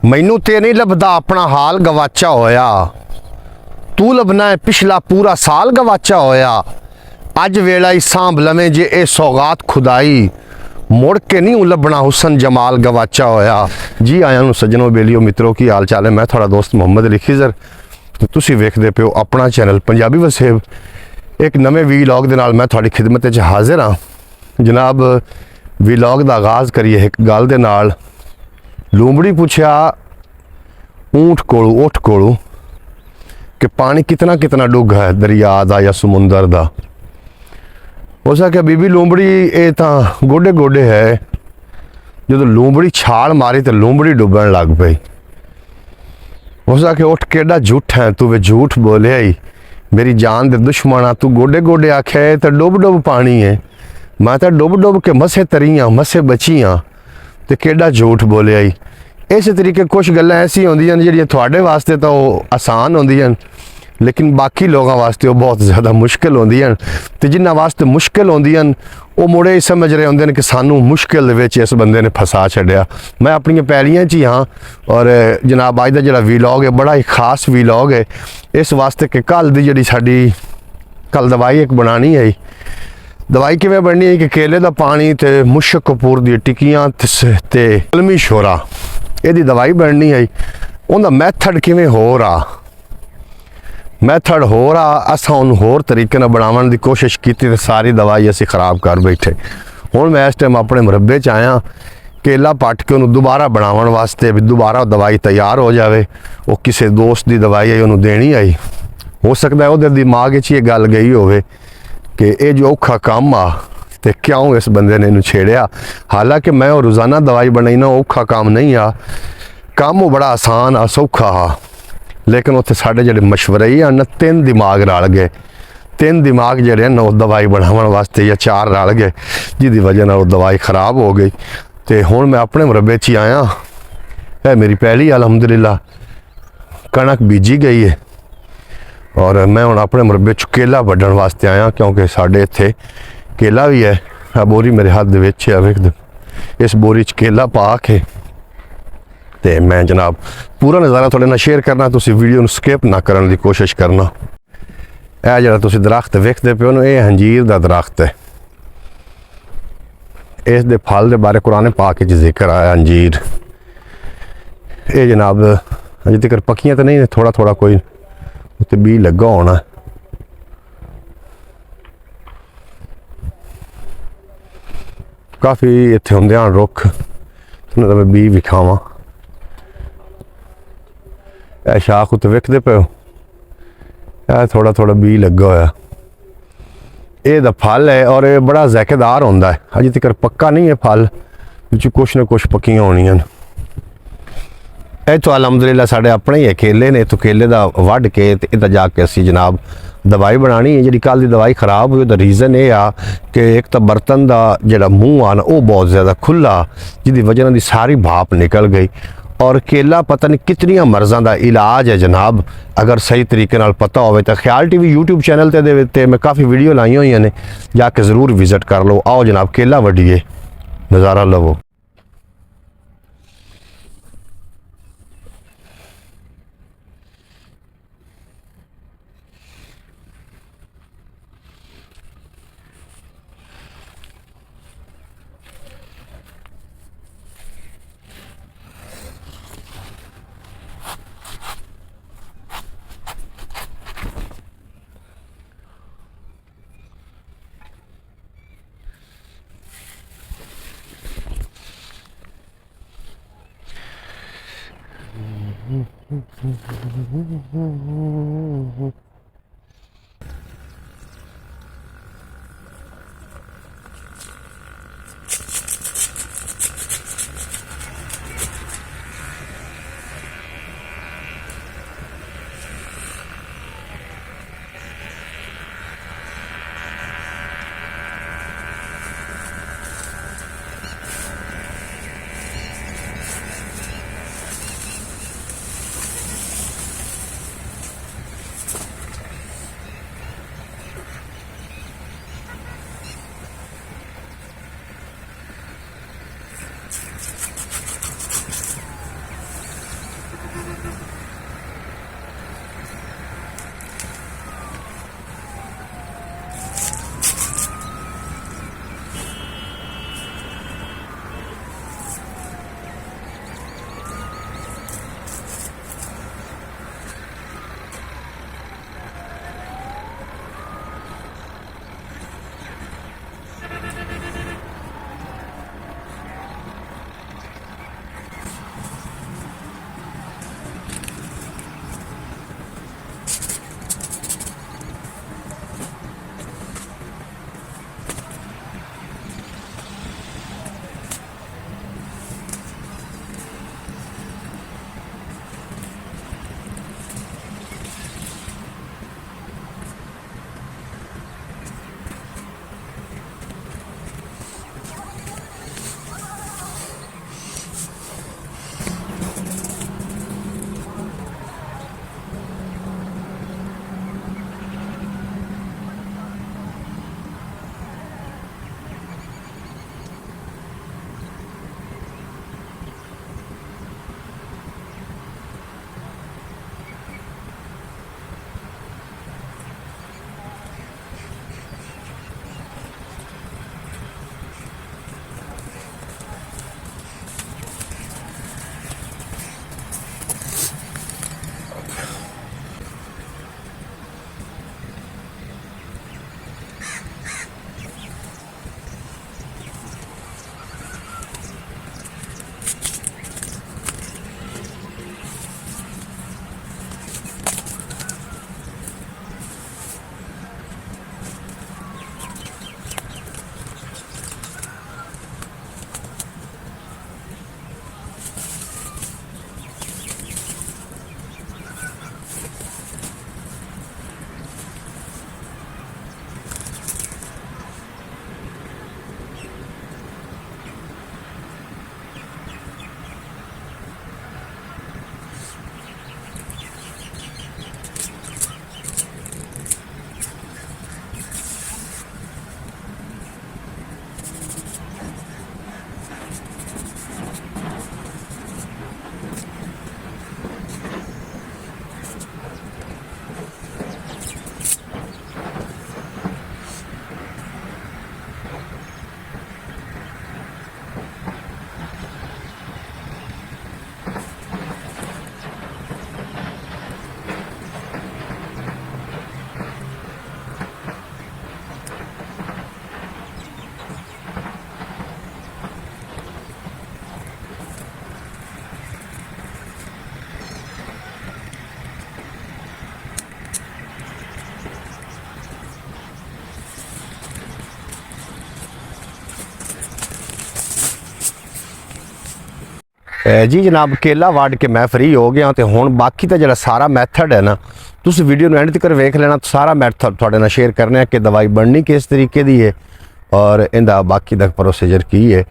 मैनू ते नहीं लभदा अपना हाल गवाचा होया, तू लभना है पिछला पूरा साल गवाचा होया। अज वेला ही सांभ लवें जे ए सौगात खुदाई, मुड़ के नहीं लभना हुसन जमाल गवाचा होया। जी आया नूं सज्जनों बेलियो मित्रों की हाल चाल है। मैं थोड़ा दोस्त मुहम्मद अली खिजर तो तुसी वेखदे पियो अपना चैनल पंजाबी वसेब। एक नवे वीलॉग दे नाल मैं थोड़ी खिदमत च हाजिर हाँ जनाब। वीलॉग दा आगाज़ करिए एक गल दे नाल। लूंबड़ी पूछया ऊँट कोलू उठ कोलू कि पानी कितना कितना डूंगा है, दरिया दा या समुंदर दा। उस आख्या बीबी लूंबड़ी ये तो गोडे गोडे है। जो लूंबड़ी छाल मारी तो लूंबड़ी डुबन लग पई। उस आख्या उठ केड़ा झूठ है तू, वे झूठ बोले आई मेरी जान दे दुश्मन आ। तू गोडे गोडे आख्या है तो डुब डुब पानी है, मैं तो डुब डुब के मसे तरी हाँ मसे बची हाँ, तो केड़ा झूठ बोले आई। इस तरीके कुछ गल्लां ऐसी होंदियां जिहड़ियां तुहाडे वास्ते तो आसान होंदियां लेकिन बाकी लोगों वास्ते वो बहुत ज़्यादा मुश्किल होंदियां। तो जिन्हां वास्ते मुश्किल होंदियां वो मुड़े ही समझ रहे होंदे कि सानू मुश्किल दे विच इस बंदे ने फसा छड्या। मैं अपनी पैलियां च ही हाँ और जनाब अज दा जिहड़ा वीलॉग है बड़ा ही खास वीलॉग है इस वास्ते कि कल दी जिहड़ी साडी कल दवाई एक बनानी है। दवाई किवें बननी है कि केले दा पानी ते मुशक कपूर दी टिक्कियां ते कलमी शोरा इहदी दवाई बननी है। उहदा मैथड किवें हो रहा मैथड हो रहा असां उन्होंने होर तरीके नाल बनावन दी कोशिश की तो सारी दवाई असीं खराब कर बैठे। हुण मैं इस टाइम अपने मुरब्बे च आया केला पट के उन्होंने दोबारा बनावन वास्ते भी दोबारा दवाई तैयार हो जाए। वो किसी दोस्त की दवाई है उन्होंने देनी आई। हो सकता है वो दिमाग च ये गल गई होवे कि ये जो औखा काम आ तो क्यों इस बंदे ने इनू छेड़िया। हालांकि मैं वो रोज़ाना दवाई बनाई ना औखा काम नहीं आ, काम वो बड़ा आसान आ सौखा हा। लेकिन उत्थे साढ़े जेडे मशवरे आ ना तीन दिमाग रल गए। तीन दिमाग जेडे ना दवाई बनावन वास्ते या चार रल गए जिसकी वजह ना वो दवाई खराब हो गई। तो हुण मैं अपने मुरब्बे च आया है। मेरी पहली अलहमदुलिल्लाह कणक बीजी गई है और मैं हुण अपने मुरब्बे च केला वड्डण वास्ते आया क्योंकि साढ़े इत्थे केला भी है। बोरी मेरे हाथ दे विच है, वेख इस बोरी च केला पा के ते मैं जनाब पूरा नज़ारा थोड़े ना शेयर करना। तुसी वीडियो नूं स्किप ना करन दी कोशिश करना। यह जिहड़ा तुसी दरख्त वेखदे पिओ ना ये अंजीर दा दरख्त है। इस दे फल दे बारे कुरान पाक च जिक्र आया अंजीर। ये जनाब अजे तक पक्कियां तो नहीं, थोड़ा थोड़ा कोई उत्ते बी लगा होना। काफ़ी इत्थे हुंदे हन रुख, उन्हां दा मैं बी विखावां। यह शाख उत्ते वेखदे पे हो थोड़ा थोड़ा बी लगा होया। ये दा फल है और ये बड़ा ज़ायकेदार होंदा है। अजे तक पक्का नहीं है फल, विच कुछ ना कुछ पक्कियां होनियां। तो अलहमदुलिल्लाह साढ़े अपने ही है केले ने। तो केले दा वढ़ के इधर जाके असी जनाब दवाई बनानी है। जी कल की दवाई खराब हुई, रीज़न ये आ कि एक तो बर्तन का जोड़ा मूँह आ ना वो बहुत ज़्यादा खुला जिसकी वजह की सारी भाप निकल गई। और केला पता नहीं कितनी मर्ज़ों का इलाज है जनाब, अगर सही तरीके नाल पता हो तो। ख्याल टीवी यूट्यूब चैनल ते मैं काफ़ी वीडियो लाई हुई ने, जाके ज़रूर विजिट कर लो। आओ जनाब केला वड्डीए, नज़ारा लवो। जी जनाब केला वाड़ के मैं फ्री हो गया तो हुण बाकी तो जो सारा मैथड है ना तुस वीडियो एंड तक वेख लेना। सारा मैथड थोड़े नाल शेयर करने कि दवाई बननी किस तरीके की है और इंदा बाकी दा प्रोसीजर की है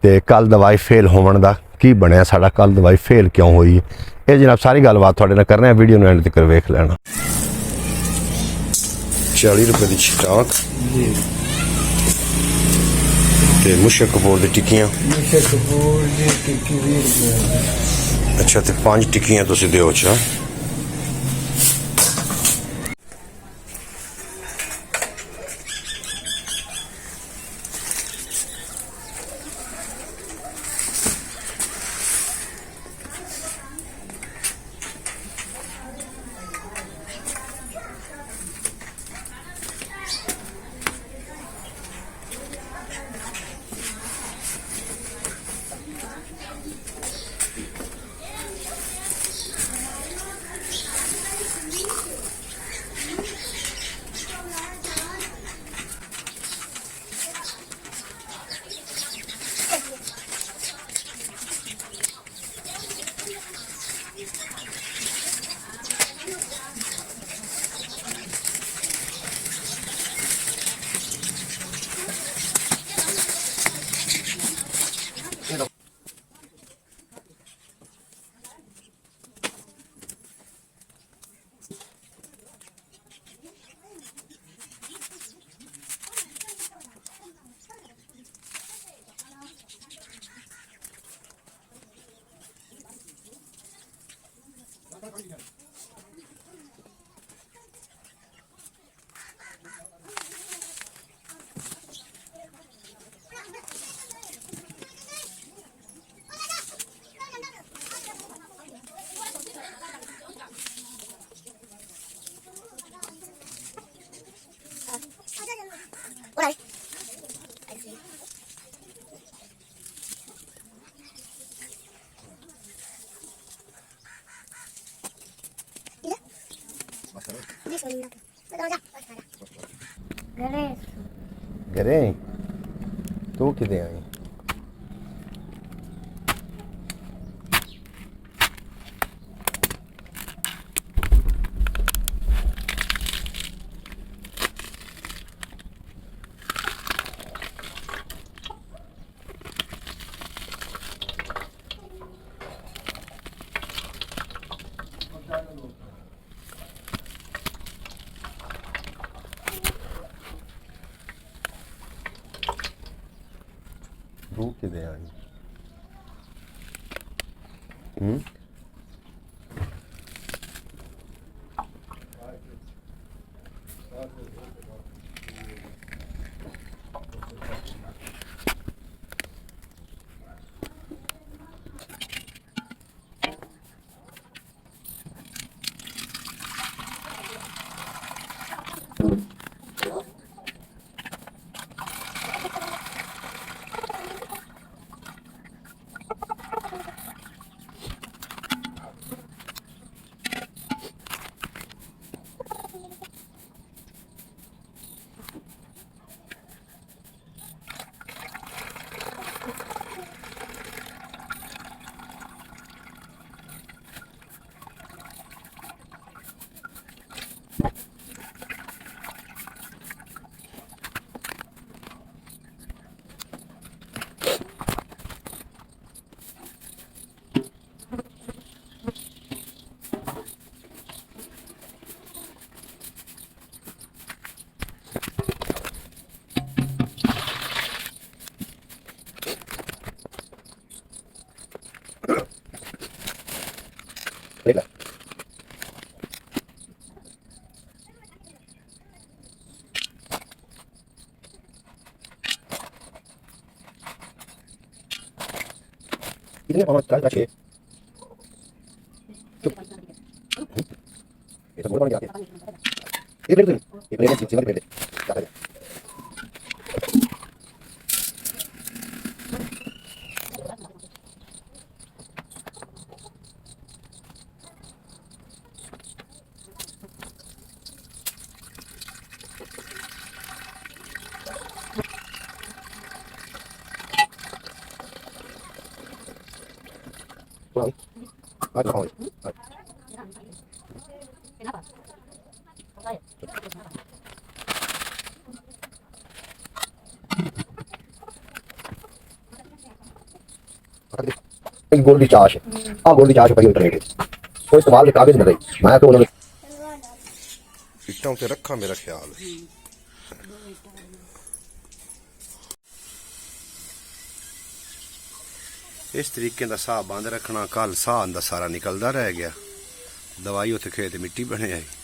तो कल दवाई फेल होने का की बनया साड़ा कल दवाई फेल क्यों हुई है ये जनाब सारी गलबात थोड़े नाल करने वीडियो एंड तक वेख लेना। 40 रुपए की छटाक ते मुशक कपूर दी टिक्कियां अच्छा तो 5 टिक्कियां तुसीं दिओ अच्छा। करे तू किते आई तू किते आई Leila. Ini apa kali kasih? Itu boleh mana ya? Ini betul. Ini betul. Ini betul. Kata dia. Pulang. Ada kau. Kenapa? Gold की चाश हाँ गोल्ड की चाश पड़ी इंटरनेट कोई इस्तेमाल के काबिल नहीं मैं तो उन्होंने इट्टों से रखा मेरा ख्याल इस तरीके का साह बंद रखना कल साह अंदर सारा निकलता रह गया दवाई उत्थे खेत मिट्टी बने आई